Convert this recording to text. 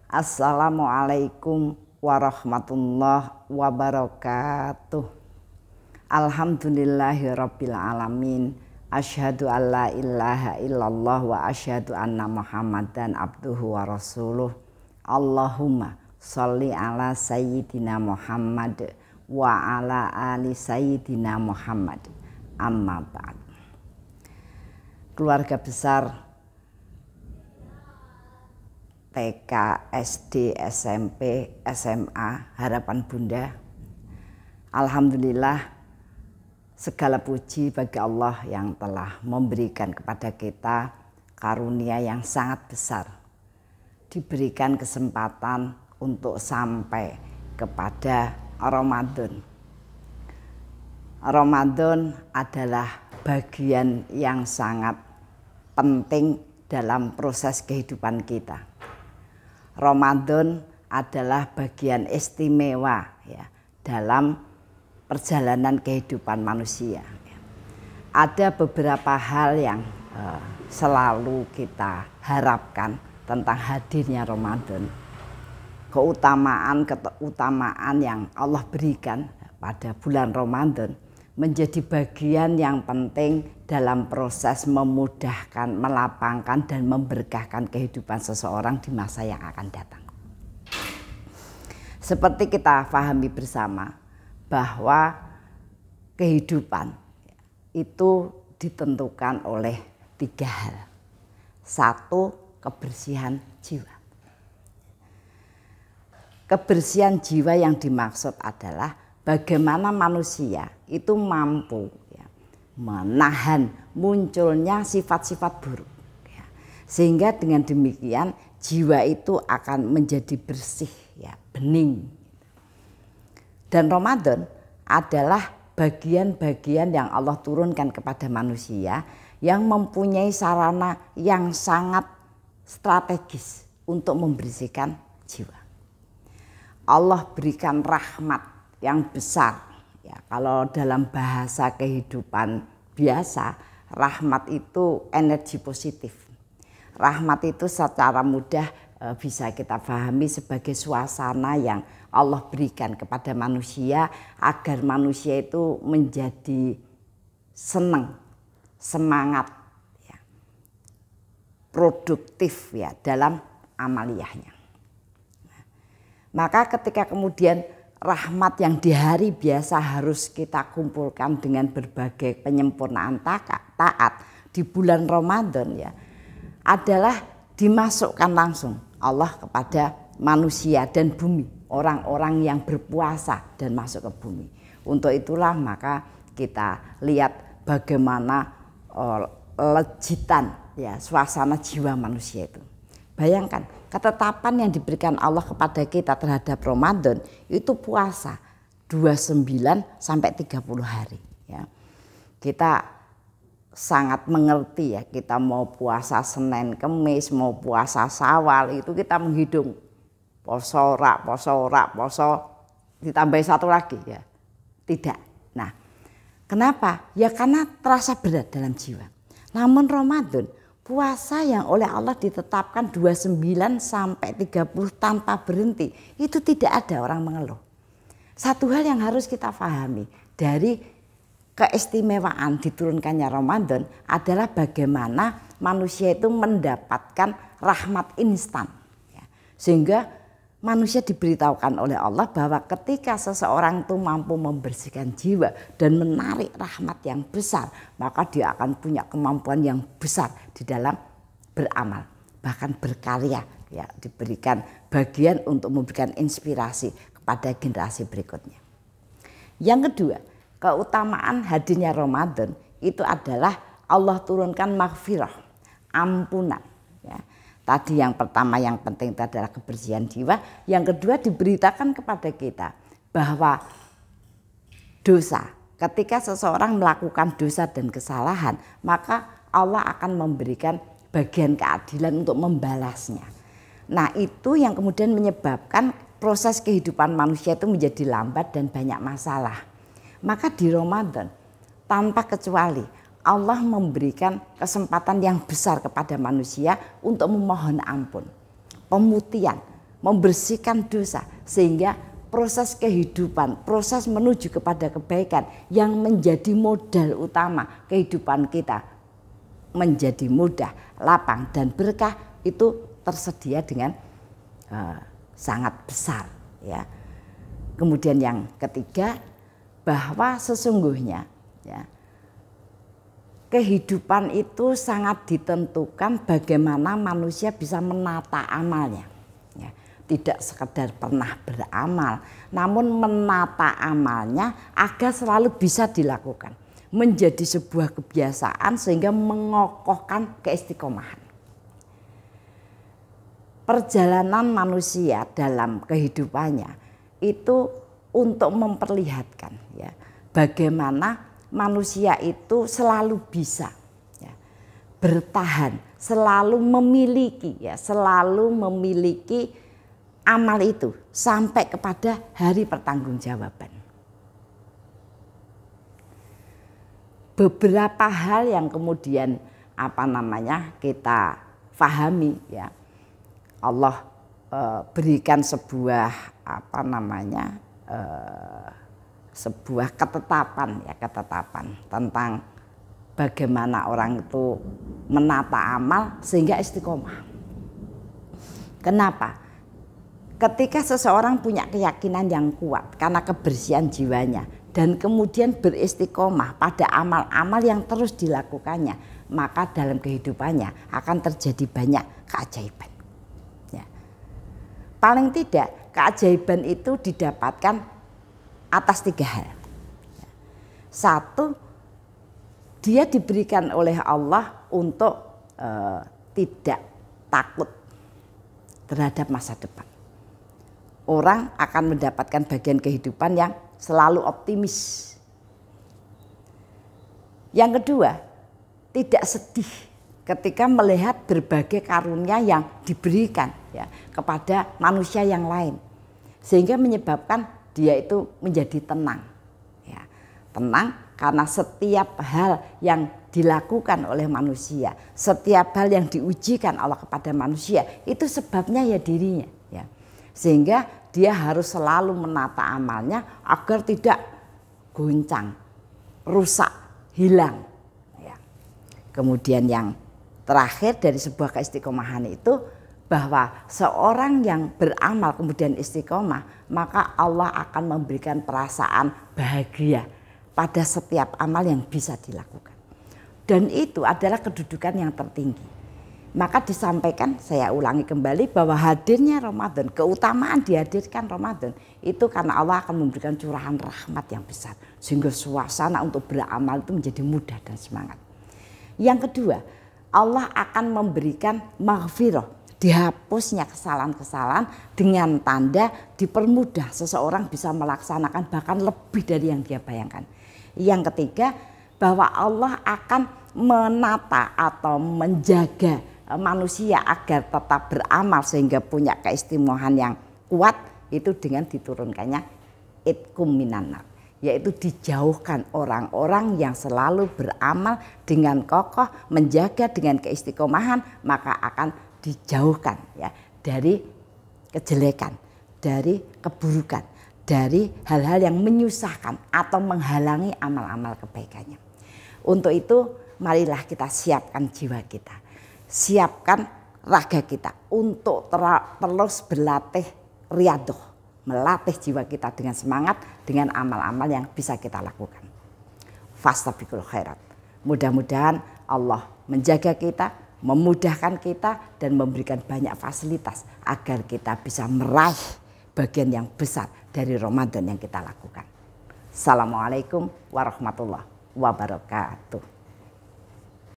Assalamualaikum warahmatullahi wabarakatuh. Alhamdulillahirabbil alamin. Asyhadu an la ilaha illallah wa asyhadu anna Muhammadan abduhu wa rasuluh. Allahumma sholli ala sayyidina Muhammad wa ala ali sayyidina Muhammad. Amma ba'd. Keluarga besar TK, SD, SMP, SMA, Harapan Bunda. Alhamdulillah, segala puji bagi Allah yang telah memberikan kepada kita karunia yang sangat besar. Diberikan kesempatan untuk sampai kepada Ramadan. Ramadan adalah bagian yang sangat penting dalam proses kehidupan kita. Ramadan adalah bagian istimewa ya, dalam perjalanan kehidupan manusia. Ada beberapa hal yang selalu kita harapkan tentang hadirnya Ramadan. Keutamaan yang Allah berikan pada bulan Ramadan menjadi bagian yang penting dalam proses memudahkan, melapangkan dan memberkahkan kehidupan seseorang di masa yang akan datang. Seperti kita pahami bersama bahwa kehidupan itu ditentukan oleh 3 hal. 1, kebersihan jiwa. Kebersihan jiwa yang dimaksud adalah bagaimana manusia itu mampu ya, menahan munculnya sifat-sifat buruk. Ya. Sehingga dengan demikian jiwa itu akan menjadi bersih, ya, bening. Dan Ramadan adalah bagian-bagian yang Allah turunkan kepada manusia yang mempunyai sarana yang sangat strategis untuk membersihkan jiwa. Allah berikan rahmat yang besar. Ya, kalau dalam bahasa kehidupan biasa, rahmat itu energi positif. Rahmat itu secara mudah bisa kita pahami sebagai suasana yang Allah berikan kepada manusia agar manusia itu menjadi senang, semangat, ya, produktif ya dalam amaliyahnya. Maka ketika kemudian rahmat yang di hari biasa harus kita kumpulkan dengan berbagai penyempurnaan taat di bulan Ramadan ya adalah dimasukkan langsung Allah kepada manusia dan bumi, orang-orang yang berpuasa dan masuk ke bumi. Untuk itulah maka kita lihat bagaimana lejitan ya suasana jiwa manusia itu. Bayangkan ketetapan yang diberikan Allah kepada kita terhadap Ramadan itu puasa 29 sampai 30 hari ya. Kita sangat mengerti ya, kita mau puasa Senin Kemis, mau puasa Syawal itu kita menghitung poso ditambah 1 lagi ya. Tidak. Nah, kenapa? Ya karena terasa berat dalam jiwa. Namun Ramadan puasa yang oleh Allah ditetapkan 29 sampai 30 tanpa berhenti, itu tidak ada orang mengeluh. Satu hal yang harus kita pahami dari keistimewaan diturunkannya Ramadan adalah bagaimana manusia itu mendapatkan rahmat instan. Sehingga manusia diberitahukan oleh Allah bahwa ketika seseorang itu mampu membersihkan jiwa dan menarik rahmat yang besar, maka dia akan punya kemampuan yang besar di dalam beramal, bahkan berkarya ya, diberikan bagian untuk memberikan inspirasi kepada generasi berikutnya. Yang kedua, keutamaan hadirnya Ramadan itu adalah Allah turunkan maghfirah, ampunan ya. Tadi yang pertama yang penting itu adalah kebersihan jiwa. Yang kedua diberitakan kepada kita bahwa dosa, ketika seseorang melakukan dosa dan kesalahan, maka Allah akan memberikan bagian keadilan untuk membalasnya. Nah itu yang kemudian menyebabkan proses kehidupan manusia itu menjadi lambat dan banyak masalah. Maka di Ramadan tanpa kecuali Allah memberikan kesempatan yang besar kepada manusia untuk memohon ampun, pemutihan, membersihkan dosa, sehingga proses kehidupan, proses menuju kepada kebaikan yang menjadi modal utama kehidupan kita menjadi mudah, lapang dan berkah itu tersedia dengan sangat besar, ya. Kemudian yang ketiga, bahwa sesungguhnya ya, kehidupan itu sangat ditentukan bagaimana manusia bisa menata amalnya. Ya, tidak sekedar pernah beramal, namun menata amalnya agar selalu bisa dilakukan, menjadi sebuah kebiasaan sehingga mengokohkan keistiqomahan. Perjalanan manusia dalam kehidupannya itu untuk memperlihatkan ya, bagaimana manusia itu selalu bisa ya, bertahan, selalu memiliki amal itu sampai kepada hari pertanggungjawaban. Beberapa hal yang kemudian kita pahami ya, Allah berikan sebuah sebuah ketetapan tentang bagaimana orang itu menata amal sehingga istiqomah. Kenapa? Ketika seseorang punya keyakinan yang kuat karena kebersihan jiwanya dan kemudian beristiqomah pada amal-amal yang terus dilakukannya, maka dalam kehidupannya akan terjadi banyak keajaiban. Ya. Paling tidak keajaiban itu didapatkan atas 3 hal. Satu, dia diberikan oleh Allah untuk tidak takut terhadap masa depan. Orang akan mendapatkan bagian kehidupan yang selalu optimis. Yang kedua, tidak sedih ketika melihat berbagai karunia yang diberikan ya, kepada manusia yang lain, sehingga menyebabkan dia itu menjadi tenang. Ya, tenang karena setiap hal yang dilakukan oleh manusia, setiap hal yang diujikan Allah kepada manusia, itu sebabnya ya dirinya. Ya. Sehingga dia harus selalu menata amalnya agar tidak goncang, rusak, hilang. Ya. Kemudian yang terakhir dari sebuah keistiqomahan itu, bahwa seorang yang beramal kemudian istiqomah, maka Allah akan memberikan perasaan bahagia pada setiap amal yang bisa dilakukan. Dan itu adalah kedudukan yang tertinggi. Maka disampaikan, saya ulangi kembali, bahwa hadirnya Ramadan, keutamaan dihadirkan Ramadan itu karena Allah akan memberikan curahan rahmat yang besar, sehingga suasana untuk beramal itu menjadi mudah dan semangat. Yang kedua, Allah akan memberikan maghfirah, dihapusnya kesalahan-kesalahan dengan tanda dipermudah seseorang bisa melaksanakan bahkan lebih dari yang dia bayangkan. Yang ketiga, bahwa Allah akan menata atau menjaga manusia agar tetap beramal sehingga punya keistimewahan yang kuat, itu dengan diturunkannya itqum minan nar, yaitu dijauhkan orang-orang yang selalu beramal dengan kokoh, menjaga dengan keistiqomahan, maka akan dijauhkan ya dari kejelekan, dari keburukan, dari hal-hal yang menyusahkan atau menghalangi amal-amal kebaikannya. Untuk itu marilah kita siapkan jiwa kita, siapkan raga kita untuk terus berlatih riyadhah, melatih jiwa kita dengan semangat, dengan amal-amal yang bisa kita lakukan. Fastabiqul khairat. Mudah-mudahan Allah menjaga kita, memudahkan kita, dan memberikan banyak fasilitas agar kita bisa meraih bagian yang besar dari Ramadan yang kita lakukan. Assalamualaikum warahmatullahi wabarakatuh.